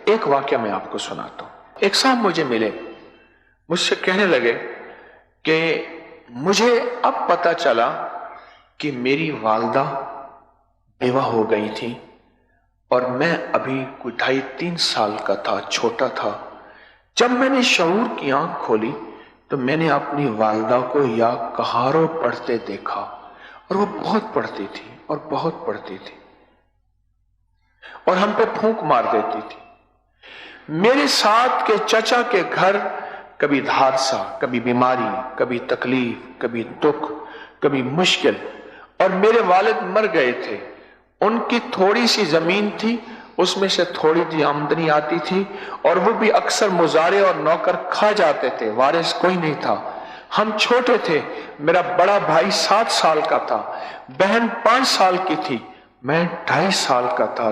एक वाक्य मैं आपको सुनाता हूं। एक साहब मुझे मिले, मुझसे कहने लगे कि मुझे अब पता चला कि मेरी वालदा बेवा हो गई थी और मैं अभी कोई 2.5-3 साल का था, छोटा था। जब मैंने शऊर की आंख खोली तो मैंने अपनी वालदा को या कहारो पढ़ते देखा, और वो बहुत पढ़ती थी और बहुत पढ़ती थी और हम पे फूंक मार देती थी। मेरे साथ के चचा के घर कभी हादसा, कभी बीमारी, कभी तकलीफ, कभी दुख, कभी मुश्किल, और मेरे वालिद मर गए थे। उनकी थोड़ी सी जमीन थी, उसमें से थोड़ी सी आमदनी आती थी, और वो भी अक्सर मुजारे और नौकर खा जाते थे, वारिस कोई नहीं था। हम छोटे थे, मेरा बड़ा भाई 7 साल का था, बहन 5 साल की थी, मैं 2.5 साल का था,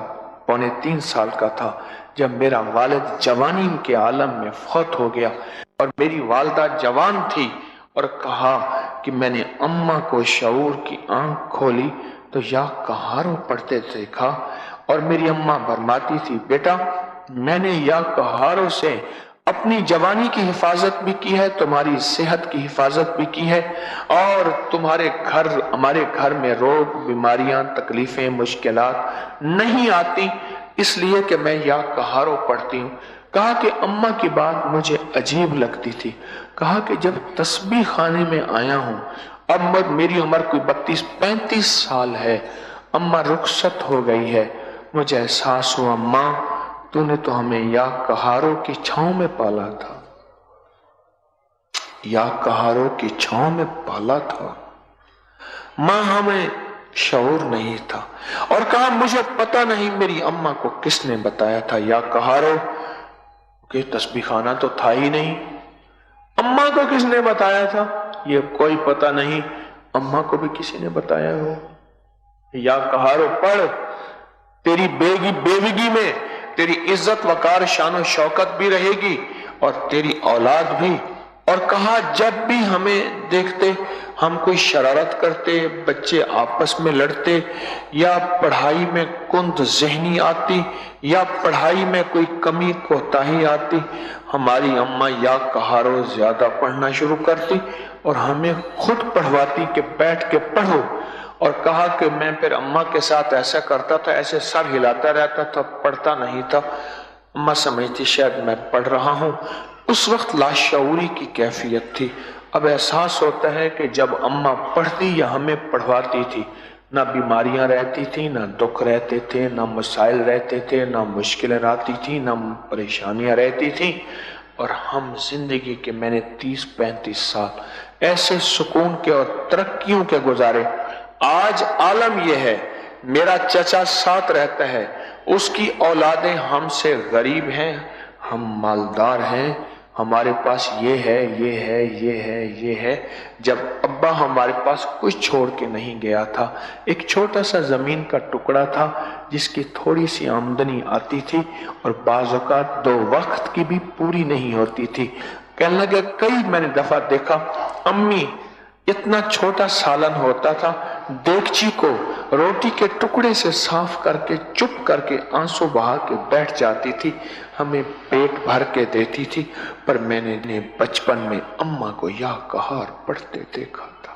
2.25-3 साल का था जब मेरा वालिद जवानी के आलम में फौत हो गया। और मेरी वालदा जवान थी, और कहा कि मैंने अम्मा को शऊर की आंख खोली तो या कहारो पढ़ते देखा, और मेरी अम्मा फरमाती थी, बेटा मैंने या कहारों से अपनी जवानी की हिफाजत भी की है, तुम्हारी सेहत की हिफाजत भी की है, और तुम्हारे घर, हमारे घर में रोग, बीमारियां, तकलीफें, मुश्किलात नहीं आती, इसलिए कि मैं या कहारो पढ़ती हूं। कहा कि अम्मा की बात मुझे अजीब लगती थी। कहा कि जब तस्बीह खाने में आया हूं, अब मेरी उम्र कोई 32-35 साल है, अम्मा रुखसत हो गई है, मुझे एहसास हुआ मां तूने तो हमें या कहारों की छांव में पाला था, या कहारों की छांव में पाला था मां, हमें शऊर नहीं था। और कहा मुझे पता नहीं मेरी अम्मा को किसने बताया था या कहारों कि तस्बीह खाना तो था ही नहीं, अम्मा को किसने बताया था ये कोई पता नहीं, अम्मा को भी किसी ने बताया हो। या कहारो पढ़, तेरी बेविगी में तेरी इज्जत वकार शान शौकत भी रहेगी और तेरी औलाद भी। और कहा जब भी हमें देखते हम कोई शरारत करते, बच्चे आपस में लड़ते, या पढ़ाई में कुंद ज़हनी आती, या पढ़ाई में कोई कमी कोताही आती, हमारी अम्मा या कहारो ज्यादा पढ़ना शुरू करती और हमें खुद पढ़वाती कि बैठ के पढ़ो। और कहा कि मैं फिर अम्मा के साथ ऐसा करता था, ऐसे सर हिलाता रहता था, पढ़ता नहीं था। अम्मा समझती शायद मैं पढ़ रहा हूं। उस वक्त लाशऊरी की कैफियत थी। अब एहसास होता है कि जब अम्मा पढ़ती या हमें पढ़वाती थी, ना बीमारियां रहती थी, ना दुख रहते थे, ना मसाइल रहते थे, ना मुश्किलें आती थी, ना परेशानियां रहती थी, और हम जिंदगी के मैंने 30-35 साल ऐसे सुकून के और तरक्कियों के गुजारे। आज आलम यह है, मेरा चचा साथ रहता है, उसकी औलादें हमसे गरीब हैं, हम मालदार हैं, हमारे पास ये है, ये है, ये है, ये है। जब अब्बा हमारे पास कुछ छोड़ के नहीं गया था, एक छोटा सा जमीन का टुकड़ा था जिसकी थोड़ी सी आमदनी आती थी और बाज़ औक़ात 2 वक्त की भी पूरी नहीं होती थी। कहने लगे कई मैंने दफा देखा अम्मी इतना छोटा सालन होता था, देगची को रोटी के टुकड़े से साफ करके चुप करके आंसू बहा के बैठ जाती थी, हमें पेट भर के देती थी। पर मैंने बचपन में अम्मा को या कहार पढ़ते देखा था।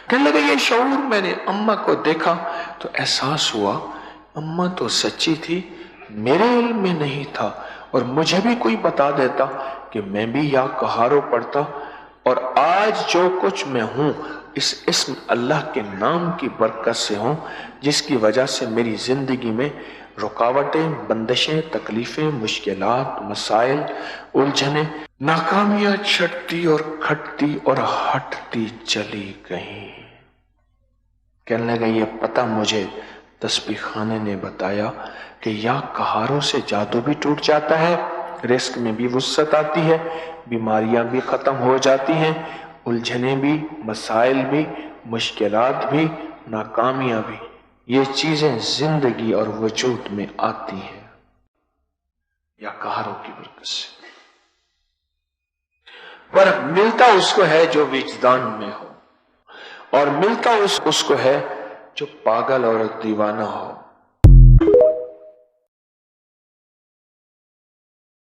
कहने लगे ये शऊर मैंने अम्मा को देखा तो एहसास हुआ अम्मा तो सच्ची थी, मेरे इल्म में नहीं था, और मुझे भी कोई बता देता कि मैं भी या कहारो पढ़ता। और आज जो कुछ मैं हूं इस इस्म अल्लाह के नाम की बरकत से हूं, जिसकी वजह से मेरी जिंदगी में रुकावटें, बंदिशें, तकलीफें, मुश्किलात, मसाइल, उलझने, नाकामियां छटती और खटती और हटती चली गई। कहने लगे ये पता मुझे तस्बीह खाने ने बताया कि या कहारों से जादू भी टूट जाता है, रिस्क में भी वुसअत आती है, बीमारियां भी खत्म हो जाती हैं, उलझने भी, मसाइल भी, मुश्किलात भी, नाकामियां भी, ये चीजें जिंदगी और वजूद में आती हैं या कहारों की बरकत से। पर मिलता उसको है जो विजदान में हो, और मिलता उसको है जो पागल और दीवाना हो।